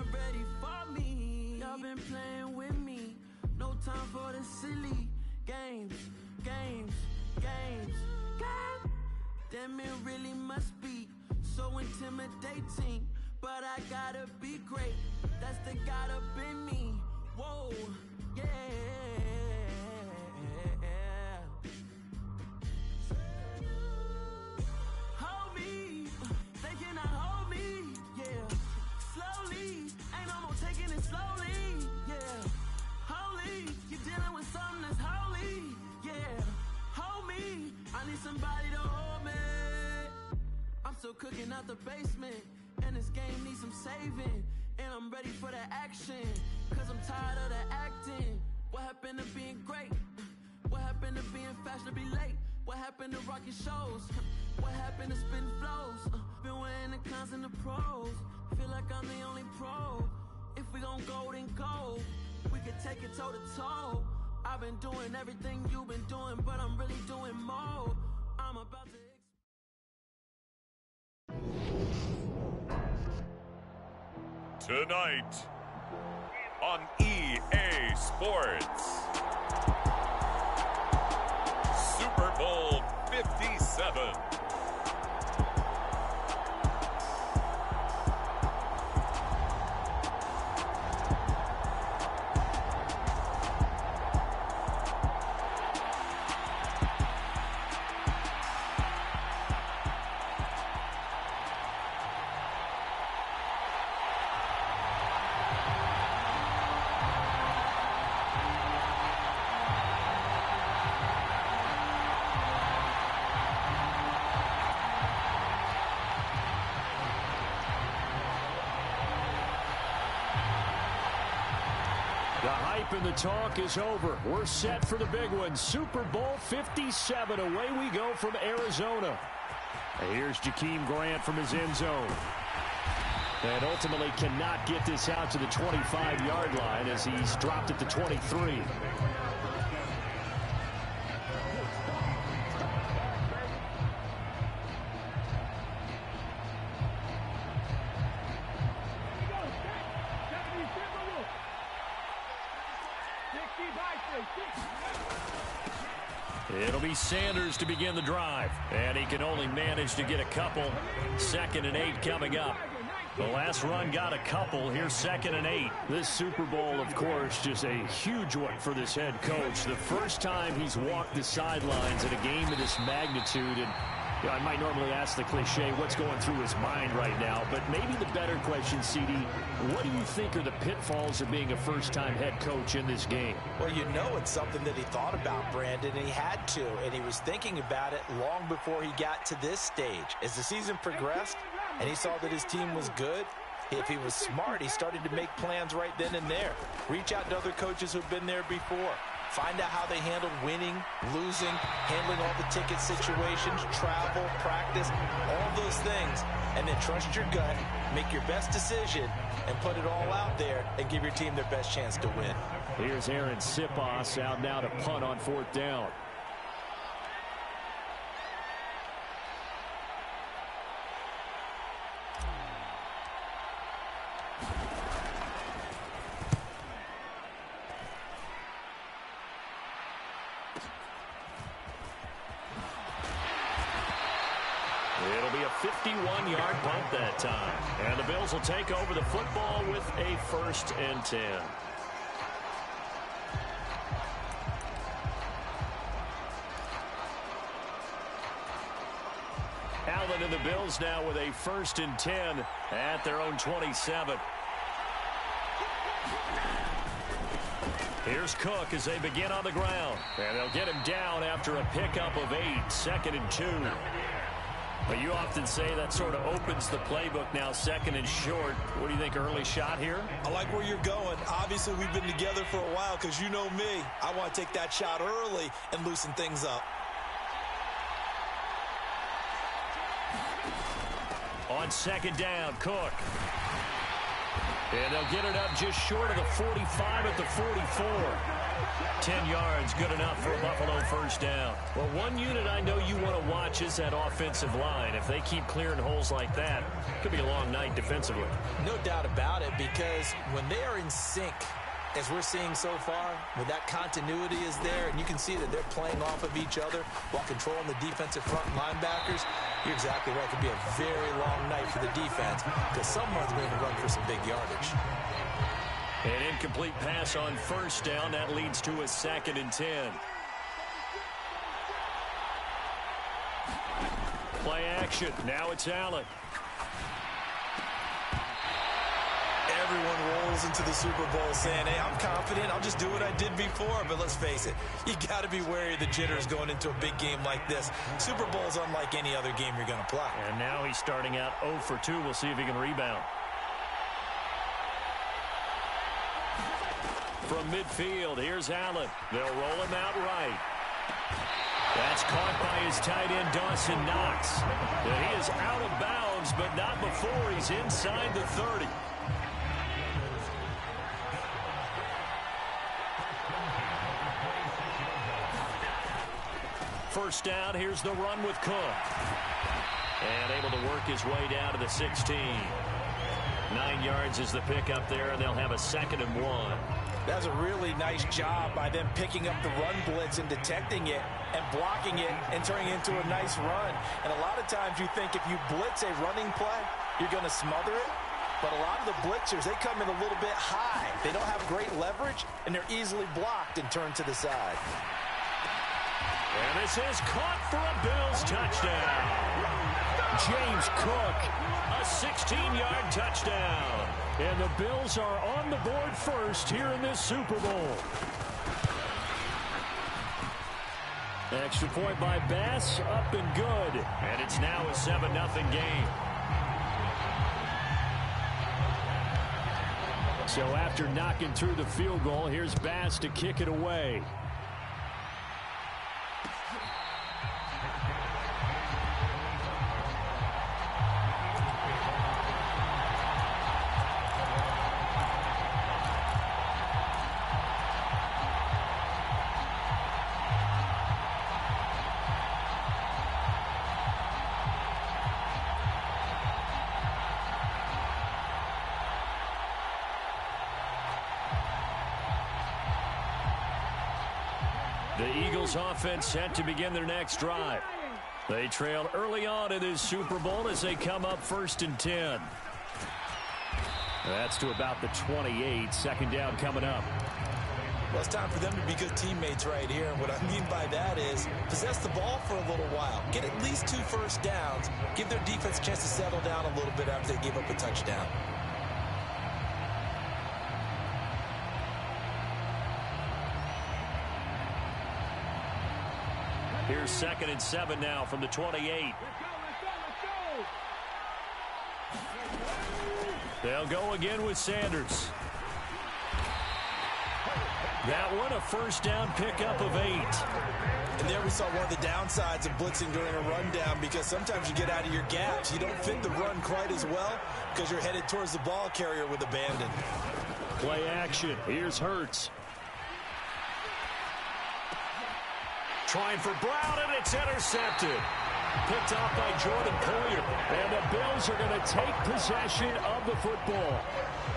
not ready for me. Y'all been playing with me. No time for the silly games. Damn, it really must be so intimidating. But I gotta be great. That's the God up in me. Whoa, yeah. Hold me, they cannot hold me, yeah. Slowly, ain't no more taking it slowly, yeah. Holy, you're dealing with something that's holy, yeah. Hold me, I need somebody to hold me. I'm still cooking out the basement, and this game needs some saving. And I'm ready for the action, cause I'm tired of the acting. What happened to being great? What happened to being fashionably late? What happened to rocking shows? What happened to spitting flows? Been wearing the cons and the pros. Feel like I'm the only pro. If we gon' go, then go. We could take it toe to toe. I've been doing everything you've been doing, but I'm really doing more. I'm about to... Tonight on EA Sports, Super Bowl 57. The hype and the talk is over. We're set for the big one. Super Bowl 57. Away we go from Arizona. And here's Jakeem Grant from his end zone. And ultimately cannot get this out to the 25-yard line as he's dropped at the 23. It'll be Sanders to begin the drive, and he can only manage to get a couple. 2nd and 8 coming up. The last run got a couple. Here's 2nd and 8. This Super Bowl, of course, just a huge one for this head coach. The first time he's walked the sidelines in a game of this magnitude. And you know, I might normally ask the cliche, what's going through his mind right now? But maybe the better question, CD, what do you think are the pitfalls of being a first-time head coach in this game? Well, you know it's something that he thought about, Brandon, and he had to. And he was thinking about it long before he got to this stage. As the season progressed and he saw that his team was good, if he was smart, he started to make plans right then and there. Reach out to other coaches who've been there before. Find out how they handled winning, losing, handling all the ticket situations, travel, practice, all those things. And then trust your gut, make your best decision, and put it all out there and give your team their best chance to win. Here's Aaron Siposs out now to punt on 4th down. It'll be a 51-yard punt that time. And the Bills will take over the football with a 1st and 10. Allen and the Bills now with a 1st and 10 at their own 27. Here's Cook as they begin on the ground. And they'll get him down after a pickup of 8, 2nd and 2. But you often say that sort of opens the playbook now, 2nd and short. What do you think, early shot here? I like where you're going. Obviously, we've been together for a while because you know me. I want to take that shot early and loosen things up. On 2nd down, Cook. And they'll get it up just short of the 45 at the 44. 10 yards, good enough for a Buffalo first down. Well, one unit I know you want to watch is that offensive line. If they keep clearing holes like that, it could be a long night defensively. No doubt about it, because when they are in sync, as we're seeing so far, when that continuity is there, and you can see that they're playing off of each other while controlling the defensive front linebackers, you're exactly right. It could be a very long night for the defense because someone's going to run for some big yardage. An incomplete pass on first down. That leads to a 2nd and 10. Play action. Now it's Allen. Everyone rolls into the Super Bowl saying, hey, I'm confident. I'll just do what I did before. But let's face it, you got to be wary of the jitters going into a big game like this. Super Bowl's unlike any other game you're going to play. And now he's starting out 0 for 2. We'll see if he can rebound. From midfield, here's Allen. They'll roll him out right. That's caught by his tight end, Dawson Knox. And he is out of bounds, but not before he's inside the 30. First down, here's the run with Cook. And able to work his way down to the 16. 9 yards is the pickup there, and they'll have a 2nd and 1. That's a really nice job by them picking up the run blitz and detecting it and blocking it and turning it into a nice run. And a lot of times you think if you blitz a running play, you're going to smother it. But a lot of the blitzers, they come in a little bit high. They don't have great leverage, and they're easily blocked and turned to the side. And this is caught for a Bills touchdown. James Cook, a 16-yard touchdown. And the Bills are on the board first here in this Super Bowl. Extra point by Bass, up and good. And it's now a 7-0 game. So after knocking through the field goal, here's Bass to kick it away. The Eagles offense set to begin their next drive. They trailed early on in this Super Bowl as they come up 1st and 10. That's to about the 28. 2nd down coming up. Well, it's time for them to be good teammates right here. And what I mean by that is possess the ball for a little while. Get at least 2 first downs. Give their defense a chance to settle down a little bit after they give up a touchdown. Here's 2nd and 7 now from the 28. They'll go again with Sanders. That one, a first down pickup of 8. And there we saw one of the downsides of blitzing during a rundown, because sometimes you get out of your gaps. You don't fit the run quite as well because you're headed towards the ball carrier with abandon. Play action. Here's Hurts. Trying for Brown, and it's intercepted. Picked off by Jordan Poyer. And the Bills are going to take possession of the football.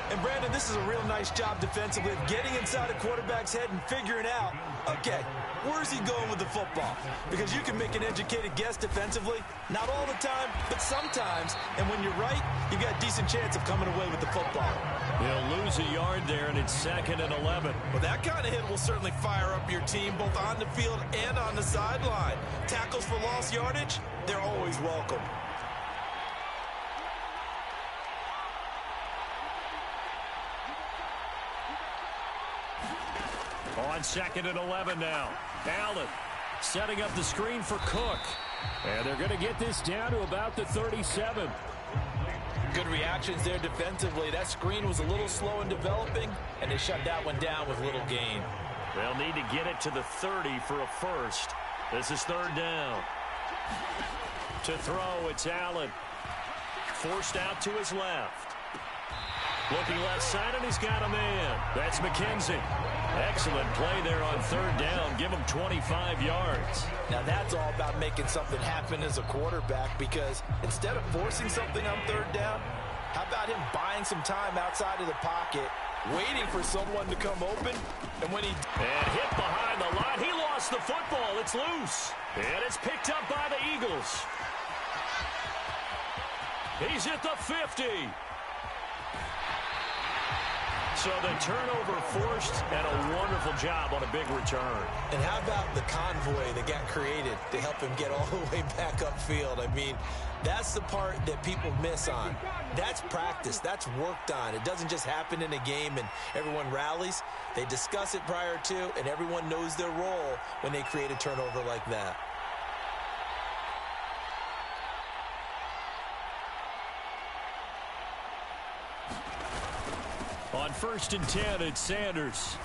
And, Brandon, this is a real nice job defensively of getting inside a quarterback's head and figuring out, okay, where's he going with the football? Because you can make an educated guess defensively. Not all the time, but sometimes. And when you're right, you've got a decent chance of coming away with the football. He'll lose a yard there, and it's 2nd and 11. Well, that kind of hit will certainly fire up your team both on the field and on the sideline. Tackles for lost yardage, they're always welcome. On 2nd and 11 now. Allen setting up the screen for Cook. And they're going to get this down to about the 37. Good reactions there defensively. That screen was a little slow in developing, and they shut that one down with little gain. They'll need to get it to the 30 for a first. This is 3rd down. To throw, it's Allen. Forced out to his left. Looking left side, and he's got a man. That's McKenzie. Excellent play there on third down. Give him 25 yards. Now that's all about making something happen as a quarterback, because instead of forcing something on third down, how about him buying some time outside of the pocket, waiting for someone to come open, and when he... And hit behind the line. He lost the football. It's loose. And it's picked up by the Eagles. He's at the 50. So the turnover forced, and a wonderful job on a big return. And how about the convoy that got created to help him get all the way back upfield? I mean, that's the part that people miss on. That's practice. That's worked on. It doesn't just happen in a game and everyone rallies. They discuss it prior to, and everyone knows their role when they create a turnover like that. On 1st and 10, it's Sanders.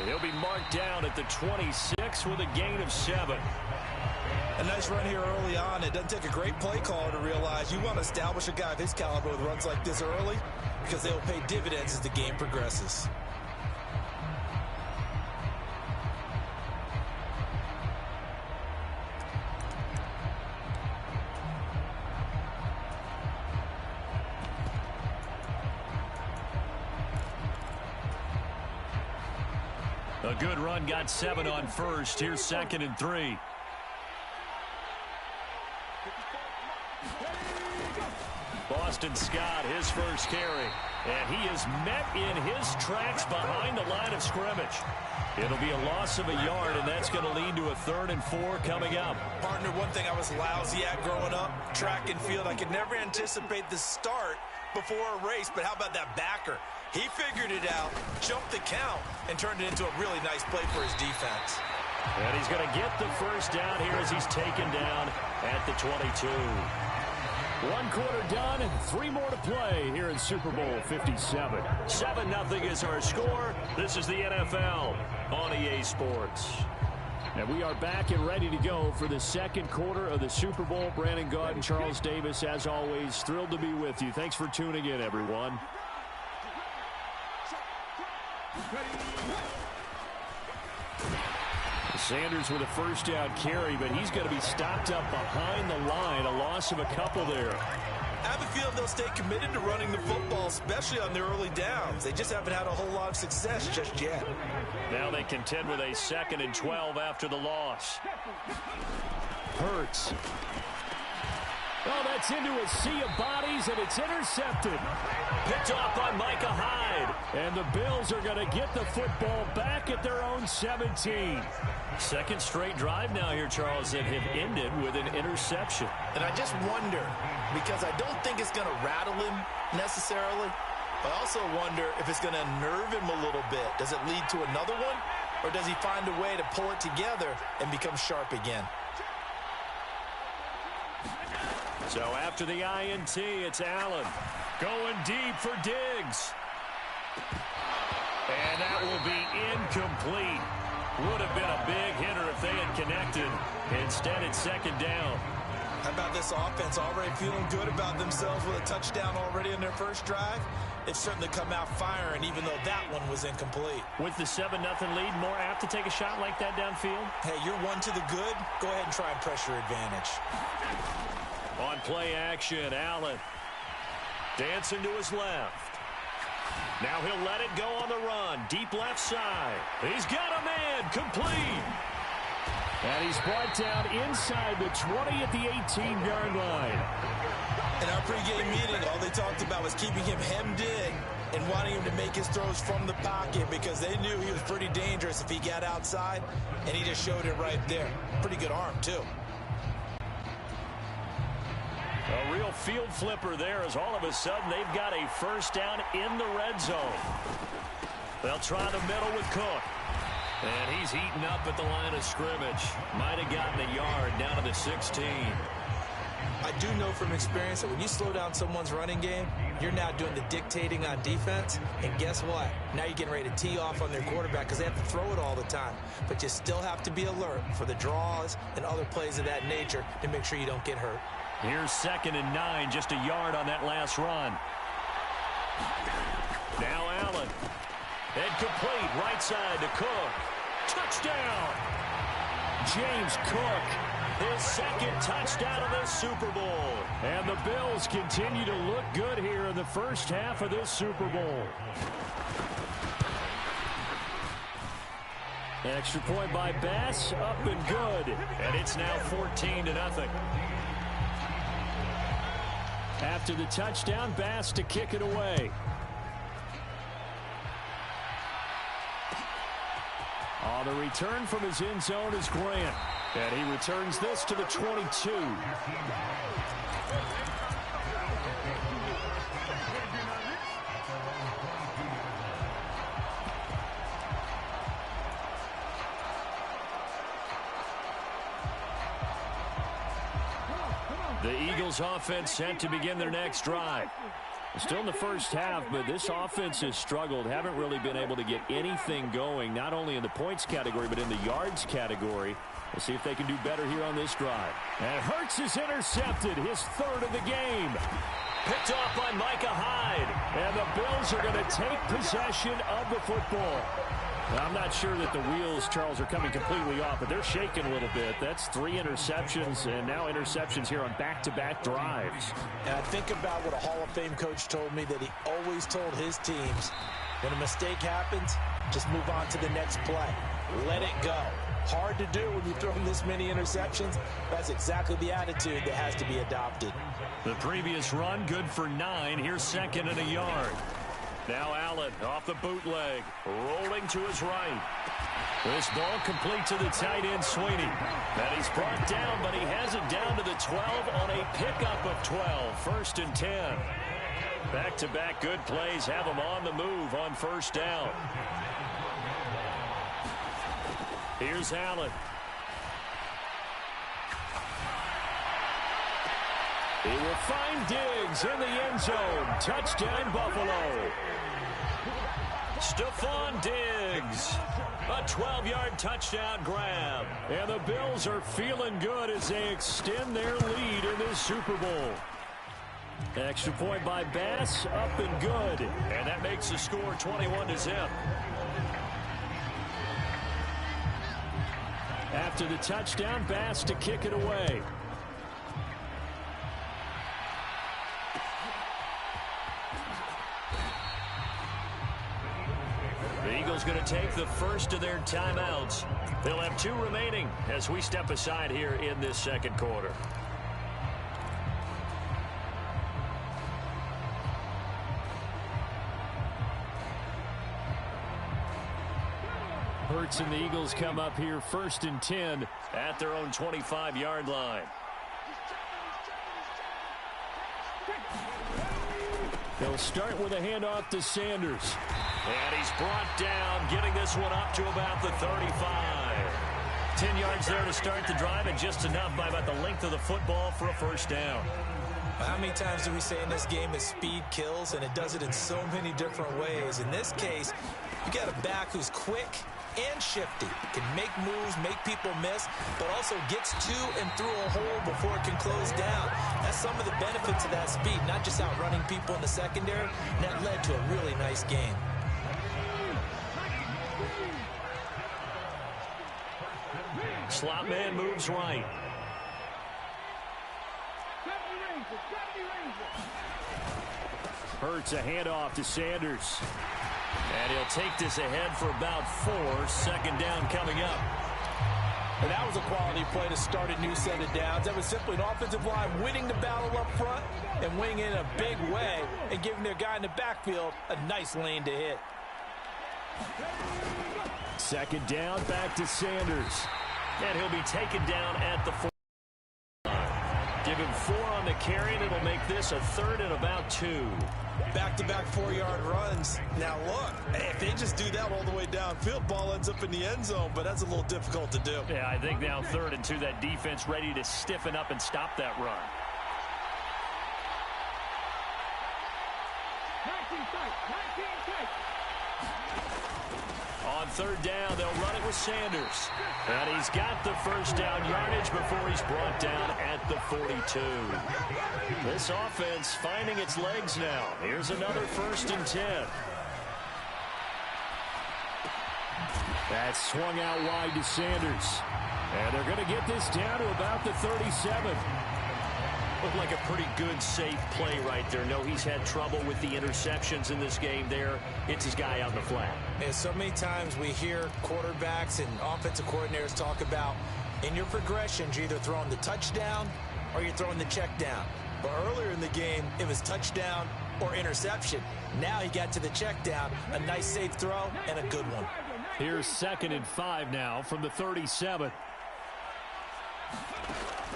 He'll be marked down at the 26 with a gain of 7. A nice run here early on. It doesn't take a great play caller to realize you want to establish a guy of his caliber with runs like this early, because they will pay dividends as the game progresses. A good run, got 7 on first. Here's 2nd and 3. Boston Scott, his first carry. And he is met in his tracks behind the line of scrimmage. It'll be a loss of a yard, and that's going to lead to a 3rd and 4 coming up. Partner, one thing I was lousy at growing up, track and field. I could never anticipate the start before a race, but how about that backer? He figured it out, jumped the count, and turned it into a really nice play for his defense. And he's going to get the first down here as he's taken down at the 22. 1 quarter done and 3 more to play here in Super Bowl 57. 7-0 is our score. This is the NFL on EA Sports. And we are back and ready to go for the 2nd quarter of the Super Bowl. Brandon Gaudin and Charles Davis, as always, thrilled to be with you. Thanks for tuning in, everyone. Sanders with a first down carry, but he's going to be stopped up behind the line. A loss of a couple there. I have a feeling they'll stay committed to running the football, especially on their early downs. They just haven't had a whole lot of success just yet. Now they contend with a 2nd and 12 after the loss. Hurts. Oh, that's into a sea of bodies, and it's intercepted. Picked off by Micah Hyde. And the Bills are going to get the football back at their own 17. 2nd straight drive now here, Charles, that have ended with an interception. And I just wonder, because I don't think it's going to rattle him necessarily, but I also wonder if it's going to nerve him a little bit. Does it lead to another one, or does he find a way to pull it together and become sharp again? So after the INT, it's Allen going deep for Diggs. And that will be incomplete. Would have been a big hitter if they had connected. Instead, it's 2nd down. How about this offense already feeling good about themselves with a touchdown already in their first drive? They've certainly come out firing, even though that one was incomplete. With the 7-0 lead, more apt to take a shot like that downfield? Hey, you're one to the good. Go ahead and try and press your advantage. On play action, Allen dancing to his left. Now he'll let it go on the run. Deep left side. He's got a man. Complete. And he's brought down inside the 20 at the 18-yard line. In our pregame meeting, all they talked about was keeping him hemmed in and wanting him to make his throws from the pocket, because they knew he was pretty dangerous if he got outside, and he just showed it right there. Pretty good arm, too. A real field flipper there, as all of a sudden they've got a first down in the red zone. They'll try the middle with Cook. And he's heating up at the line of scrimmage. Might have gotten a yard down to the 16. I do know from experience that when you slow down someone's running game, you're now doing the dictating on defense. And guess what? Now you're getting ready to tee off on their quarterback because they have to throw it all the time. But you still have to be alert for the draws and other plays of that nature to make sure you don't get hurt. Here's 2nd and 9, just a yard on that last run. And complete right side to Cook. Touchdown! James Cook, his second touchdown of this Super Bowl. And the Bills continue to look good here in the first half of this Super Bowl. Extra point by Bass, up and good. And it's now 14-0. After the touchdown, Bass to kick it away. On the return from his end zone is Grant. And he returns this to the 22. The Eagles offense set to begin their next drive. Still in the first half, but this offense has struggled. Haven't really been able to get anything going, not only in the points category, but in the yards category. We'll see if they can do better here on this drive. And Hurts is intercepted, his third of the game. Picked off by Micah Hyde. And the Bills are going to take possession of the football. Now, I'm not sure that the wheels, Charles, are coming completely off, but they're shaking a little bit. That's 3 interceptions, and now interceptions here on back-to-back drives. And I think about what a Hall of Fame coach told me, that he always told his teams, when a mistake happens, just move on to the next play. Let it go. Hard to do when you throw this many interceptions. That's exactly the attitude that has to be adopted. The previous run, good for 9. Here's second and a yard. Now Allen off the bootleg, rolling to his right. This ball complete to the tight end, Sweeney. And he's brought down, but he has it down to the 12 on a pickup of 12. 1st and 10. Back-to-back good plays have him on the move on first down. Here's Allen. He will find Diggs in the end zone. Touchdown, Buffalo. Stephon Diggs. A 12-yard touchdown grab. And the Bills are feeling good as they extend their lead in this Super Bowl. Extra point by Bass, up and good. And that makes the score 21-0. After the touchdown, Bass to kick it away. The Eagles going to take the first of their timeouts. They'll have 2 remaining as we step aside here in this second quarter. Hurts and the Eagles come up here 1st and 10 at their own 25-yard line. They'll start with a handoff to Sanders. And he's brought down, getting this one up to about the 35. 10 yards there to start the drive, and just enough by about the length of the football for a first down. How many times do we say in this game that speed kills, and it does it in so many different ways? In this case, you got a back who's quick and shifty, can make moves, make people miss, but also gets to and through a hole before it can close down. That's some of the benefits of that speed, not just outrunning people in the secondary, and that led to a really nice game. Slot man moves right. Hurts a handoff to Sanders. And he'll take this ahead for about 4. 2nd down coming up. And that was a quality play to start a new set of downs. That was simply an offensive line winning the battle up front and winning in a big way and giving their guy in the backfield a nice lane to hit. 2nd down, back to Sanders. And he'll be taken down at the 4. Give him 4 on the carry, and it'll make this a 3rd and about 2. Back-to-back 4-yard runs. Now, look, if they just do that all the way downfield, ball ends up in the end zone, but that's a little difficult to do. Yeah, I think now 3rd and 2, that defense ready to stiffen up and stop that run. On 3rd down, they'll run it with Sanders. And he's got the first down yardage before he's brought down at the 42. This offense finding its legs now. Here's another 1st and 10. That's swung out wide to Sanders. And they're going to get this down to about the 37. Looked like a pretty good, safe play right there. No, he's had trouble with the interceptions in this game there. It's his guy out in the flat. And so many times we hear quarterbacks and offensive coordinators talk about in your progressions, you're either throwing the touchdown or you're throwing the check down. But earlier in the game, it was touchdown or interception. Now he got to the check down, a nice safe throw, and a good one. Here's 2nd and 5 now from the 37.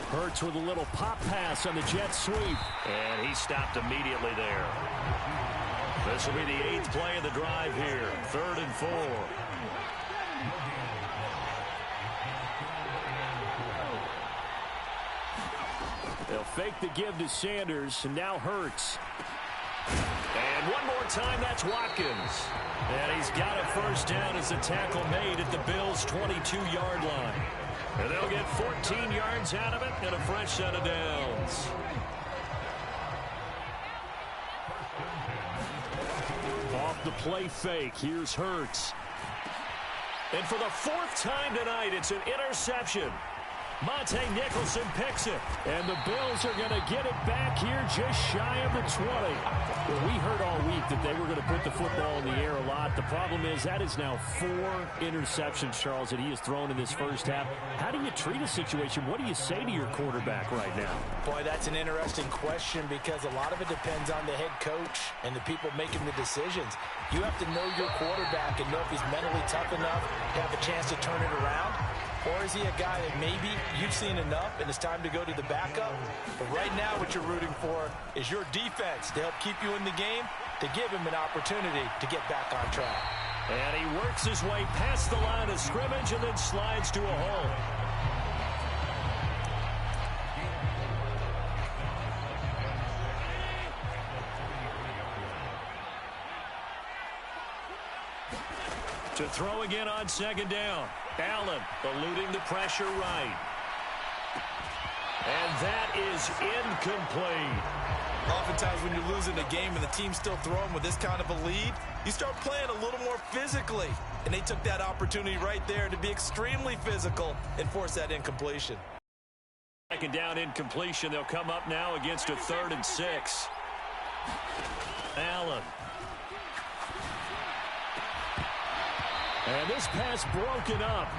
Hurts with a little pop pass on the jet sweep. And he stopped immediately there. This will be the 8th play of the drive here. 3rd and 4. They'll fake the give to Sanders, and now Hurts. And one more time, that's Watkins. And he's got a first down as the tackle made at the Bills' 22-yard line. And they'll get 14 yards out of it and a fresh set of downs. Off the play fake, here's Hurts. And for the 4th time tonight, it's an interception. Monte Nicholson picks it. And the Bills are going to get it back here just shy of the 20. Well, we heard all week that they were going to put the football in the air a lot. The problem is that is now 4 interceptions, Charles, that he has thrown in this first half. How do you treat a situation? What do you say to your quarterback right now? Boy, that's an interesting question because a lot of it depends on the head coach and the people making the decisions. You have to know your quarterback and know if he's mentally tough enough to have a chance to turn it around. Or is he a guy that maybe you've seen enough and it's time to go to the backup? But right now what you're rooting for is your defense to help keep you in the game, to give him an opportunity to get back on track. And he works his way past the line of scrimmage and then slides to a hole. To throw again on 2nd down. Allen eluding the pressure right. And that is incomplete. Oftentimes when you're losing a game and the team's still throwing with this kind of a lead, you start playing a little more physically. And they took that opportunity right there to be extremely physical and force that incompletion. 2nd down incompletion. They'll come up now against a 3rd and 6. Allen. And this pass broken up.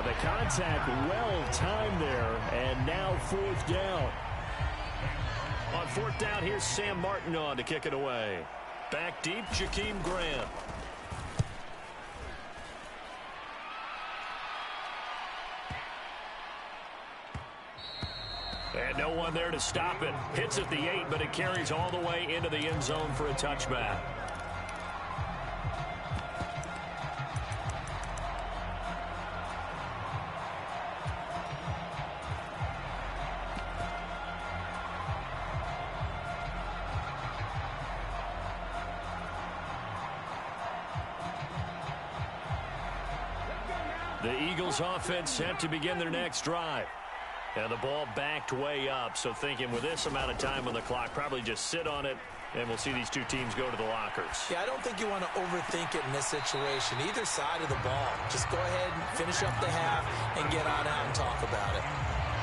The contact well timed there, and now 4th down. On 4th down, here's Sam Martin on to kick it away. Back deep, Jakeem Grant. And no one there to stop it. Hits at the 8, but it carries all the way into the end zone for a touchback. The Eagles offense set to begin their next drive. And the ball backed way up, so thinking with this amount of time on the clock, probably just sit on it, and we'll see these two teams go to the lockers. Yeah, I don't think you want to overthink it in this situation. Either side of the ball. Just go ahead and finish up the half and get on out and talk about it.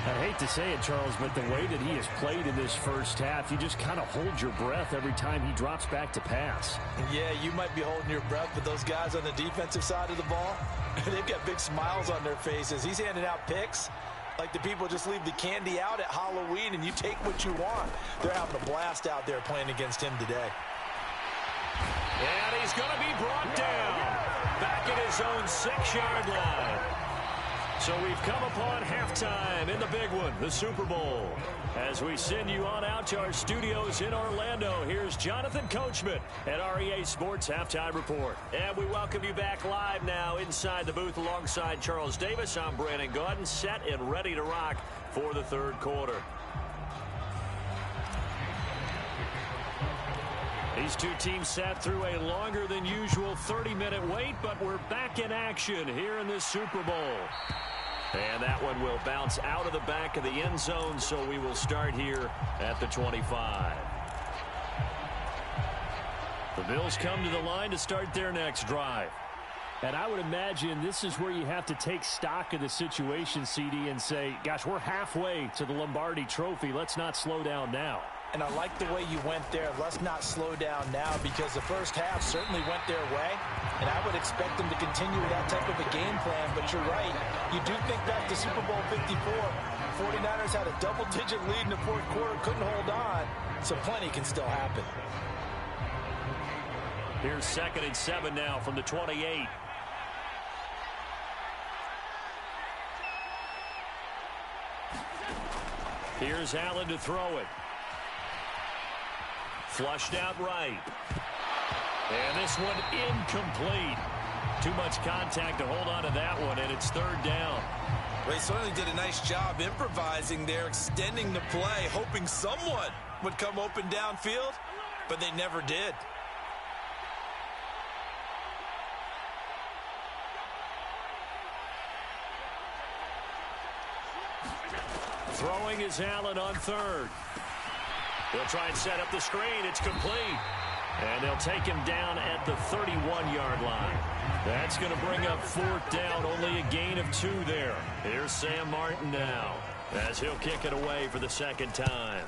I hate to say it, Charles, but the way that he has played in this first half, you just kind of hold your breath every time he drops back to pass. Yeah, you might be holding your breath, but those guys on the defensive side of the ball, they've got big smiles on their faces. He's handing out picks like the people just leave the candy out at Halloween and you take what you want. They're having a blast out there playing against him today. And he's going to be brought down back at his own 6-yard line. So we've come upon halftime in the big one, the Super Bowl. As we send you on out to our studios in Orlando, here's Jonathan Coachman at REA Sports Halftime Report. And we welcome you back live now inside the booth alongside Charles Davis. I'm Brandon Gaudin, set and ready to rock for the third quarter. These two teams sat through a longer than usual 30-minute wait, but we're back in action here in this Super Bowl. And that one will bounce out of the back of the end zone, so we will start here at the 25. The Bills come to the line to start their next drive. And I would imagine this is where you have to take stock of the situation, CD, and say, gosh, we're halfway to the Lombardi Trophy. Let's not slow down now. And I like the way you went there. Let's not slow down now, because the first half certainly went their way. And I would expect them to continue with that type of a game plan. But you're right. You do think back to Super Bowl 54. 49ers had a double-digit lead in the fourth quarter, couldn't hold on. So plenty can still happen. Here's 2nd and 7 now from the 28. Here's Allen to throw it. Flushed out right. And this one incomplete. Too much contact to hold on to that one, and it's 3rd down. They certainly did a nice job improvising there, extending the play, hoping someone would come open downfield, but they never did. Throwing is Allen on 3rd. They'll try and set up the screen. It's complete. And they'll take him down at the 31-yard line. That's going to bring up 4th down. Only a gain of 2 there. Here's Sam Martin now, as he'll kick it away for the 2nd time.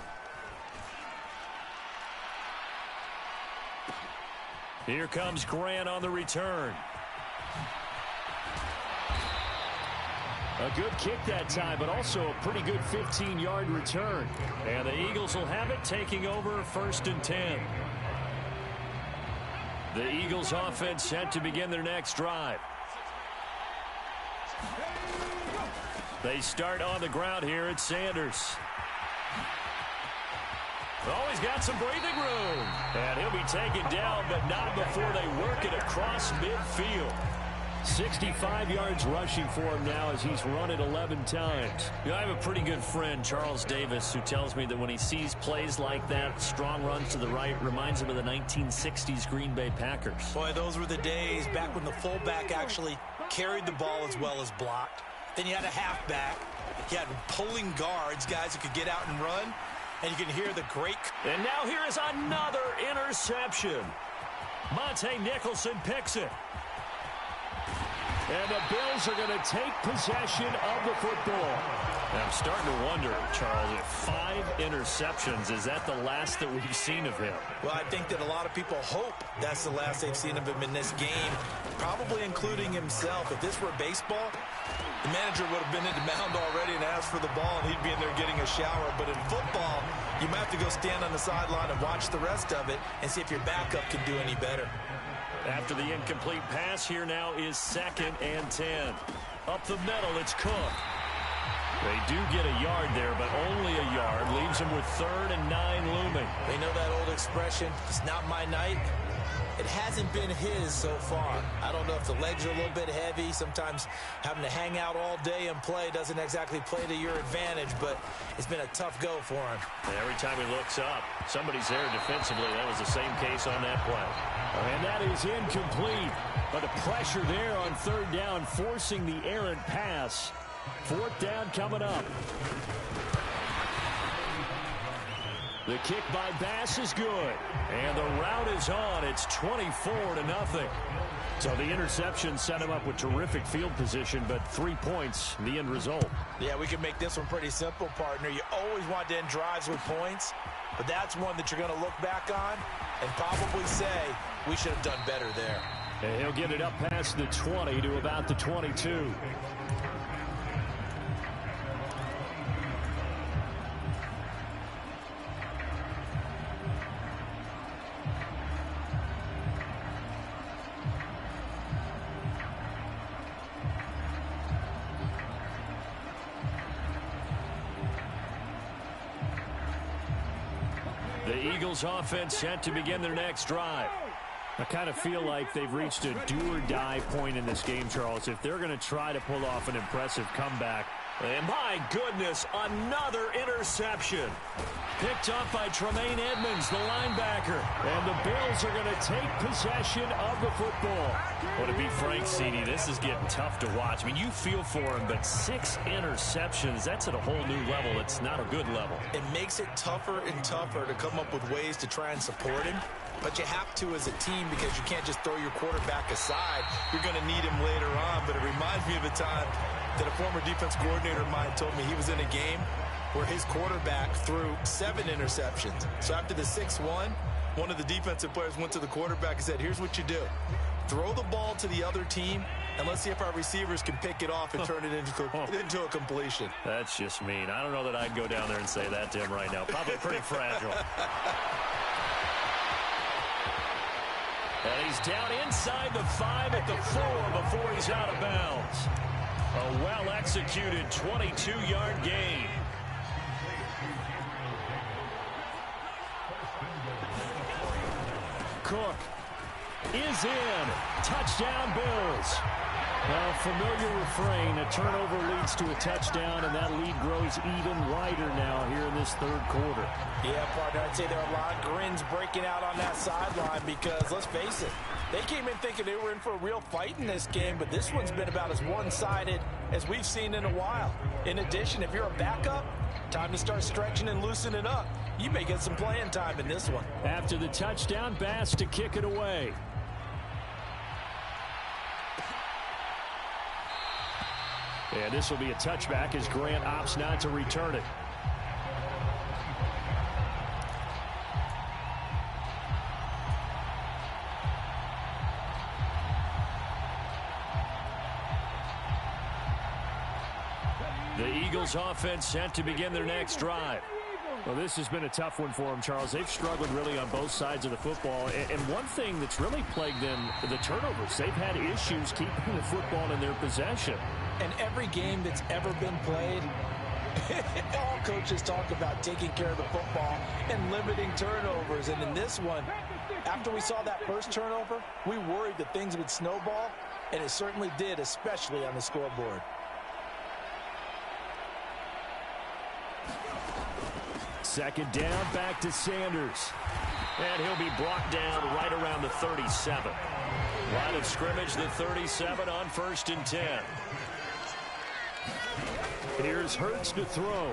Here comes Grant on the return. A good kick that time, but also a pretty good 15-yard return. And the Eagles will have it, taking over 1st and 10. The Eagles offense set to begin their next drive. They start on the ground here at Sanders. Oh, he's got some breathing room. And he'll be taken down, but not before they work it across midfield. 65 yards rushing for him now as he's run it 11 times. You know, I have a pretty good friend, Charles Davis, who tells me that when he sees plays like that, strong runs to the right, reminds him of the 1960s Green Bay Packers. Boy, those were the days back when the fullback actually carried the ball as well as blocked. Then you had a halfback. You had pulling guards, guys who could get out and run. And you can hear the great... And now here is another interception. Monte Nicholson picks it. And the Bills are going to take possession of the football. I'm starting to wonder, Charles, if 5 interceptions, is that the last that we've seen of him? Well, I think that a lot of people hope that's the last they've seen of him in this game, probably including himself. If this were baseball, the manager would have been in the mound already and asked for the ball, and he'd be in there getting a shower. But in football, you might have to go stand on the sideline and watch the rest of it and see if your backup can do any better. After the incomplete pass, here now is 2nd and 10. Up the middle, it's Cook. They do get a yard there, but only a yard. Leaves them with 3rd and 9 looming. They know that old expression, it's not my night. It hasn't been his so far. I don't know if the legs are a little bit heavy. Sometimes having to hang out all day and play doesn't exactly play to your advantage, but it's been a tough go for him. And every time he looks up, somebody's there defensively. That was the same case on that play. And that is incomplete. But the pressure there on 3rd down, forcing the errant pass. 4th down coming up. The kick by Bass is good. And the route is on. It's 24-0. So the interception set him up with terrific field position, but 3 points, the end result. Yeah, we can make this one pretty simple, partner. You always want to end drives with points, but that's one that you're going to look back on and probably say, we should have done better there. And he'll get it up past the 20 to about the 22. The Eagles offense set to begin their next drive. I kind of feel like they've reached a do-or-die point in this game, Charles. If they're going to try to pull off an impressive comeback. And my goodness, another interception. Picked up by Tremaine Edmonds, the linebacker. And the Bills are going to take possession of the football. Well, to be frank, CD, this is getting tough to watch. I mean, you feel for him, but 6 interceptions, that's at a whole new level. It's not a good level. It makes it tougher and tougher to come up with ways to try and support him. but you have to as a team because you can't just throw your quarterback aside. You're going to need him later on, but it reminds me of a time that a former defense coordinator of mine told me he was in a game where his quarterback threw 7 interceptions. So after the 6-1, one of the defensive players went to the quarterback and said, here's what you do. Throw the ball to the other team, and let's see if our receivers can pick it off and turn it into a completion. That's just mean. I don't know that I'd go down there and say that to him right now. Probably pretty fragile. And he's down inside the 5 at the 4 before he's out of bounds. A well-executed 22-yard gain. Cook is in. Touchdown, Bills. Now, familiar refrain, a turnover leads to a touchdown, and that lead grows even wider now here in this third quarter. Yeah, partner, I'd say there are a lot of grins breaking out on that sideline because, let's face it, they came in thinking they were in for a real fight in this game, but this one's been about as one-sided as we've seen in a while. In addition, if you're a backup, time to start stretching and loosening up. You may get some playing time in this one. After the touchdown, Bass to kick it away. And this will be a touchback as Grant opts not to return it. The Eagles offense set to begin their next drive. Well, this has been a tough one for them, Charles. They've struggled really on both sides of the football. And one thing that's really plagued them, the turnovers. They've had issues keeping the football in their possession. And every game that's ever been played, all coaches talk about taking care of the football and limiting turnovers. And in this one, after we saw that first turnover, we worried that things would snowball, and it certainly did, especially on the scoreboard. Second down, back to Sanders. And he'll be brought down right around the 37. Line of scrimmage, the 37 on 1st and 10. Here's Hurts to throw.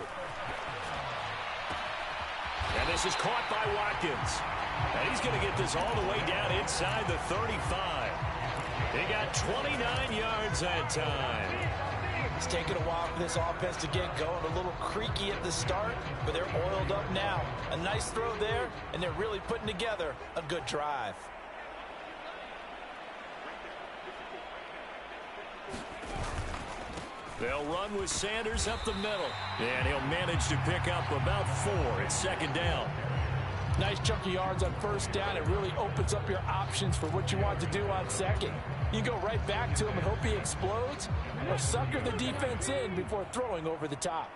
And this is caught by Watkins. And he's going to get this all the way down inside the 35. He got 29 yards that time. It's taken a while for this offense to get going. A little creaky at the start, but they're oiled up now. A nice throw there, and they're really putting together a good drive. They'll run with Sanders up the middle. And he'll manage to pick up about 4 at 2nd down. Nice chunk of yards on 1st down. It really opens up your options for what you want to do on 2nd. You go right back to him and hope he explodes, or sucker the defense in before throwing over the top.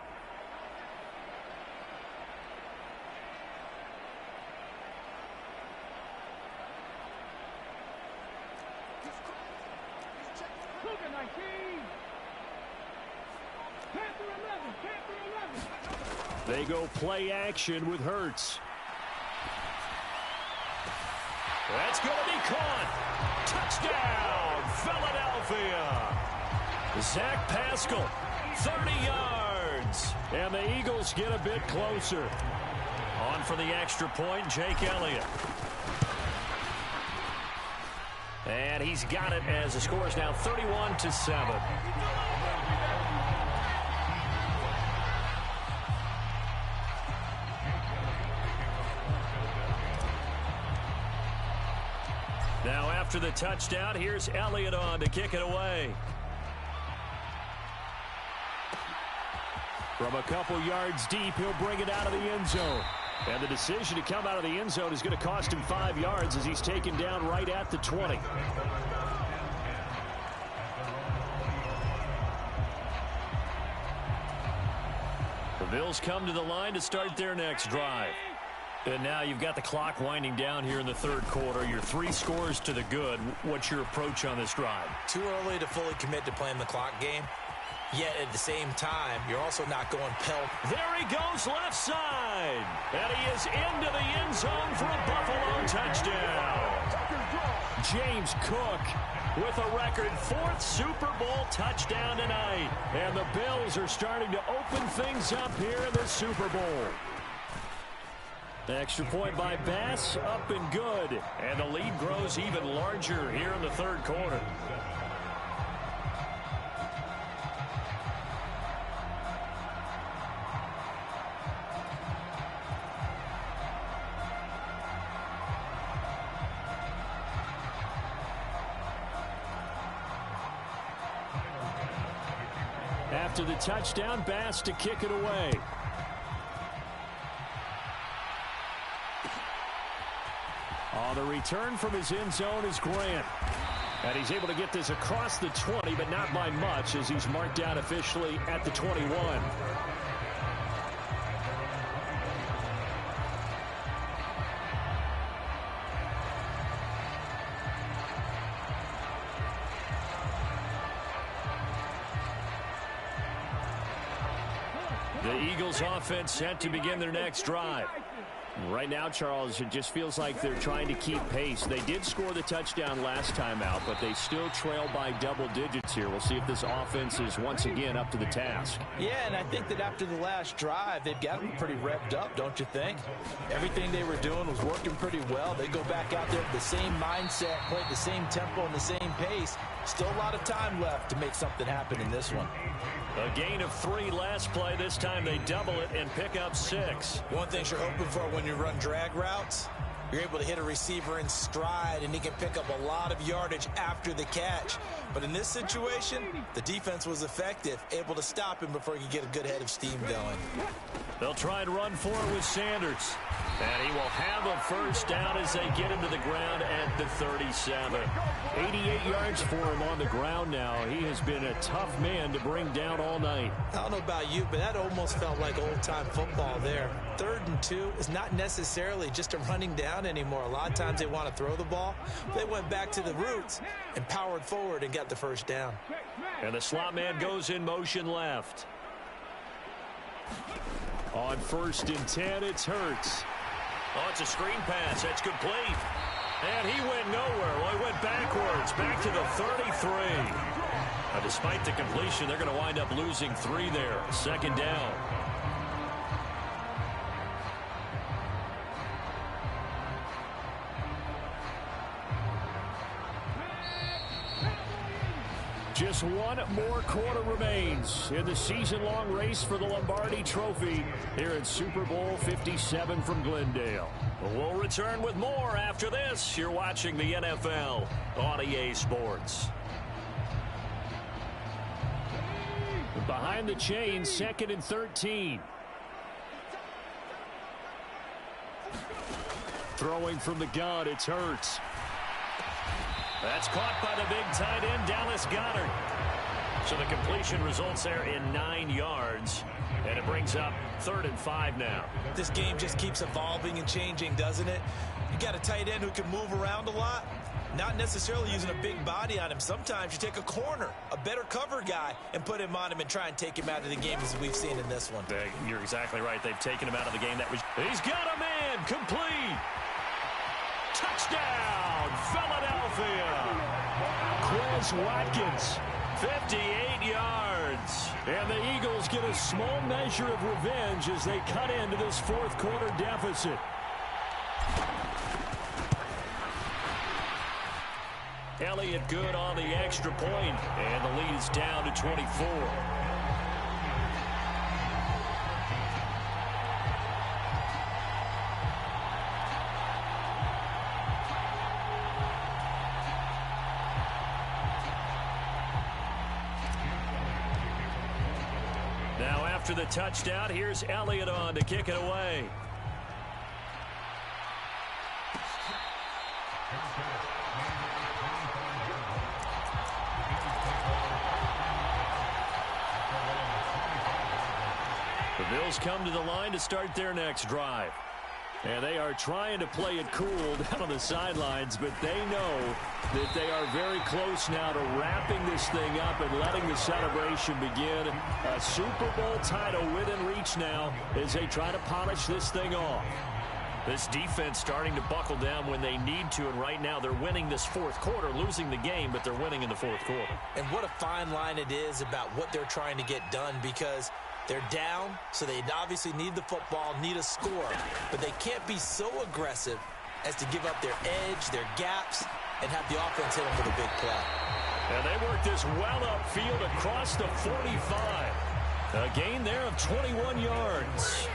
They go play action with Hurts. That's going to be caught. Touchdown, Philadelphia. Zach Pascal, 30 yards. And the Eagles get a bit closer. On for the extra point, Jake Elliott. And he's got it as the score is now 31-7. Now after the touchdown, here's Elliott on to kick it away. From a couple yards deep, he'll bring it out of the end zone. And the decision to come out of the end zone is going to cost him 5 yards as he's taken down right at the 20. The Bills come to the line to start their next drive. And now you've got the clock winding down here in the third quarter. You're 3 scores to the good. What's your approach on this drive? Too early to fully commit to playing the clock game. Yet at the same time, you're also not going pell. There he goes left side. And he is into the end zone for a Buffalo touchdown. James Cook with a record 4th Super Bowl touchdown tonight. And the Bills are starting to open things up here in the Super Bowl. The extra point by Bass, up and good. And the lead grows even larger here in the third quarter. After the touchdown, Bass to kick it away. On the return from his end zone is Grant. And he's able to get this across the 20, but not by much, as he's marked down officially at the 21. The Eagles offense set to begin their next drive. Right now, Charles, it just feels like they're trying to keep pace. They did score the touchdown last time out, but they still trail by double digits here. We'll see if this offense is once again up to the task. Yeah, and I think that after the last drive, they've got them pretty revved up, don't you think? Everything they were doing was working pretty well. They go back out there with the same mindset, play at the same tempo and the same pace. Still a lot of time left to make something happen in this one. A gain of 3 last play. This time they double it and pick up 6. One thing you're hoping for when you run drag routes, you're able to hit a receiver in stride, and he can pick up a lot of yardage after the catch. But in this situation, the defense was effective, able to stop him before he could get a good head of steam going. They'll try and run for it with Sanders. And he will have a first down as they get him to the ground at the 37. 88 yards for him on the ground now. He has been a tough man to bring down all night. I don't know about you, but that almost felt like old-time football there. 3rd and 2 is not necessarily just a running down anymore. A lot of times they want to throw the ball. They went back to the roots and powered forward and got the first down. And the slot man goes in motion left. On 1st and 10, it's Hurts. Oh, it's a screen pass. That's complete. And he went nowhere. Well, he went backwards, back to the 33. Despite the completion, they're going to wind up losing 3 there. 2nd down. Just one more quarter remains in the season-long race for the Lombardi Trophy here in Super Bowl 57 from Glendale. We'll return with more after this. You're watching the NFL on EA Sports. Behind the chains, 2nd and 13. Throwing from the gun, it's Hurts. That's caught by the big tight end, Dallas Goedert. So the completion results there in 9 yards. And it brings up 3rd and 5 now. This game just keeps evolving and changing, doesn't it? You got a tight end who can move around a lot, not necessarily using a big body on him. Sometimes you take a corner, a better cover guy, and put him on him and try and take him out of the game, as we've seen in this one. You're exactly right. They've taken him out of the game. He's got a man. Complete. Touchdown, Philadelphia. Quez Watkins, 58 yards. And the Eagles get a small measure of revenge as they cut into this 4th quarter deficit. Elliott good on the extra point, and the lead is down to 24. After the touchdown, here's Elliott on to kick it away. The Bills come to the line to start their next drive. And they are trying to play it cool down on the sidelines, but they know that they are very close now to wrapping this thing up and letting the celebration begin. A Super Bowl title within reach now as they try to polish this thing off. This defense starting to buckle down when they need to, and right now they're winning this 4th quarter, losing the game, but they're winning in the 4th quarter. And what a fine line it is about what they're trying to get done, because They're down, so they obviously need the football, need a score. But they can't be so aggressive as to give up their edge, their gaps, and have the offense hit them with a big play. And they work this well upfield across the 45. A gain there of 21 yards.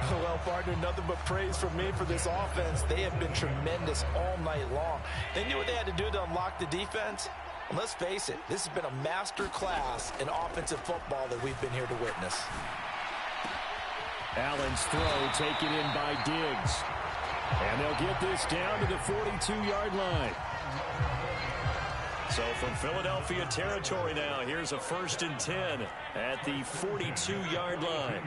Well, partner, nothing but praise from me for this offense. They have been tremendous all night long. They knew what they had to do to unlock the defense. And let's face it, this has been a master class in offensive football that we've been here to witness. Allen's throw taken in by Diggs. And they'll get this down to the 42-yard line. So from Philadelphia territory now, here's a 1st and 10 at the 42-yard line.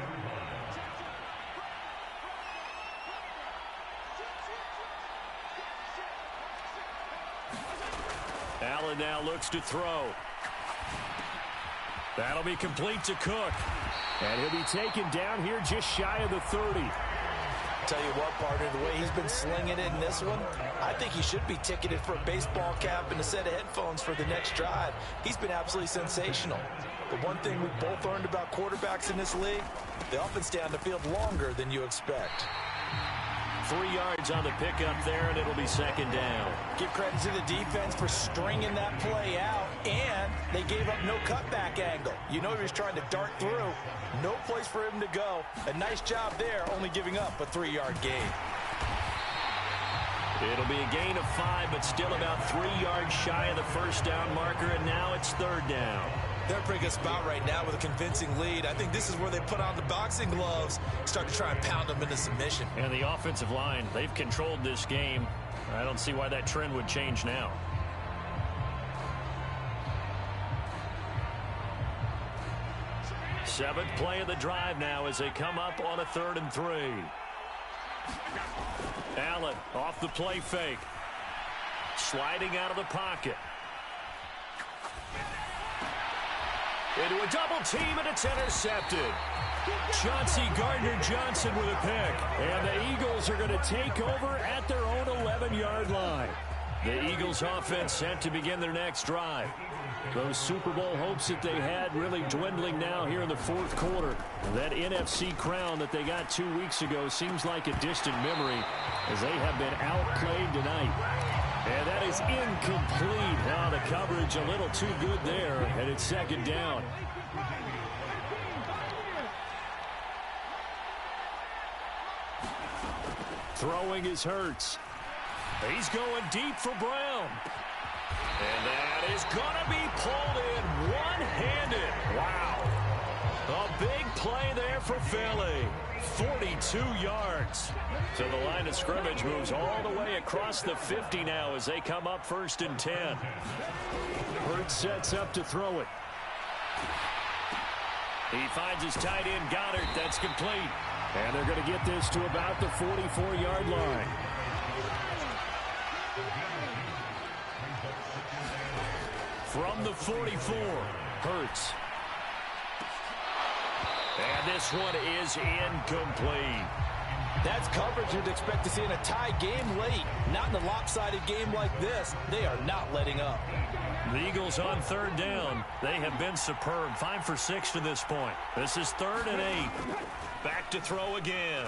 Allen now looks to throw. That'll be complete to Cook. And he'll be taken down here just shy of the 30. Tell you what, partner, the way he's been slinging it in this one, I think he should be ticketed for a baseball cap and a set of headphones for the next drive. He's been absolutely sensational. The one thing we both learned about quarterbacks in this league, they often stay on the field longer than you expect. 3 yards on the pickup there, and it'll be 2nd down. Give credit to the defense for stringing that play out, and they gave up no cutback angle. You know he was trying to dart through. No place for him to go. A nice job there, only giving up a 3-yard gain. It'll be a gain of 5, but still about 3 yards shy of the 1st down marker, and now it's 3rd down. They're in a pretty good spot right now with a convincing lead. I think this is where they put on the boxing gloves, start to try and pound them into submission. And the offensive line, they've controlled this game. I don't see why that trend would change now. Seventh play of the drive now as they come up on a 3rd and 3. Allen off the play fake. Sliding out of the pocket. Into a double team, and it's intercepted. Chauncey Gardner-Johnson with a pick. And the Eagles are going to take over at their own 11-yard line. The Eagles offense set to begin their next drive. Those Super Bowl hopes that they had really dwindling now here in the 4th quarter. That NFC crown that they got 2 weeks ago seems like a distant memory as they have been outplayed tonight. And that is incomplete. Now the coverage a little too good there, and it's 2nd down. Throwing is Hurts. He's going deep for Brown. And that is going to be pulled in one-handed. Wow. A big play there for Philly. 42 yards. So the line of scrimmage moves all the way across the 50 now as they come up 1st and 10. Hurts sets up to throw it. He finds his tight end Goddard. That's complete. And they're going to get this to about the 44-yard line. From the 44, Hurts. And this one is incomplete. That's coverage you'd expect to see in a tie game late. Not in a lopsided game like this. They are not letting up. The Eagles on 3rd down. They have been superb. 5 for 6 to this point. This is 3rd and 8. Back to throw again.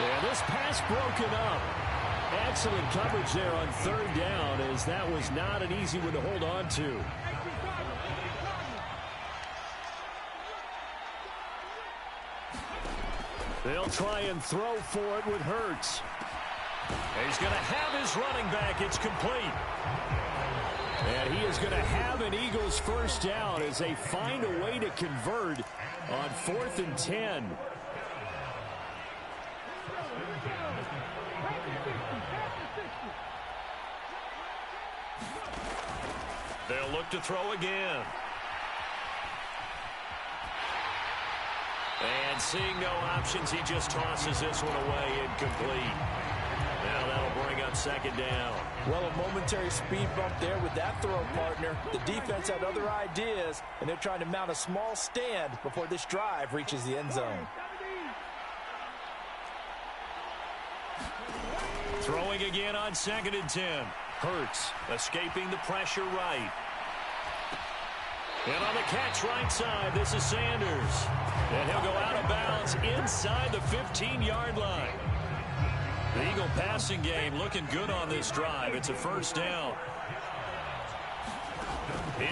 And this pass broken up. Excellent coverage there on 3rd down, as that was not an easy one to hold on to. They'll try and throw for it with Hurts. He's going to have his running back. It's complete. And he is going to have an Eagles 1st down as they find a way to convert on 4th and 10. They'll look to throw again. And seeing no options, he just tosses this one away, incomplete. Now that'll bring up 2nd down. Well, a momentary speed bump there with that throw, partner. The defense had other ideas, and they're trying to mount a small stand before this drive reaches the end zone. Throwing again on 2nd and 10. Hurts escaping the pressure right. And on the catch right side, this is Sanders. And he'll go out of bounds inside the 15-yard line. The Eagle passing game looking good on this drive. It's a first down.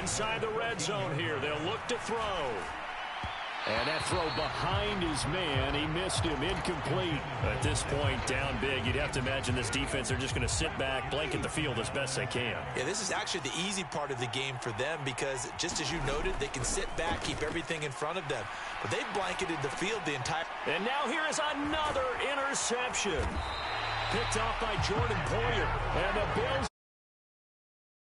Inside the red zone here, they'll look to throw. And that throw behind his man, he missed him, incomplete. At this point, down big, you'd have to imagine this defense, they're just going to sit back, blanket the field as best they can. Yeah, this is actually the easy part of the game for them because, just as you noted, they can sit back, keep everything in front of them. But they've blanketed the field the entire... And now here is another interception. Picked off by Jordan Poyer. And the Bills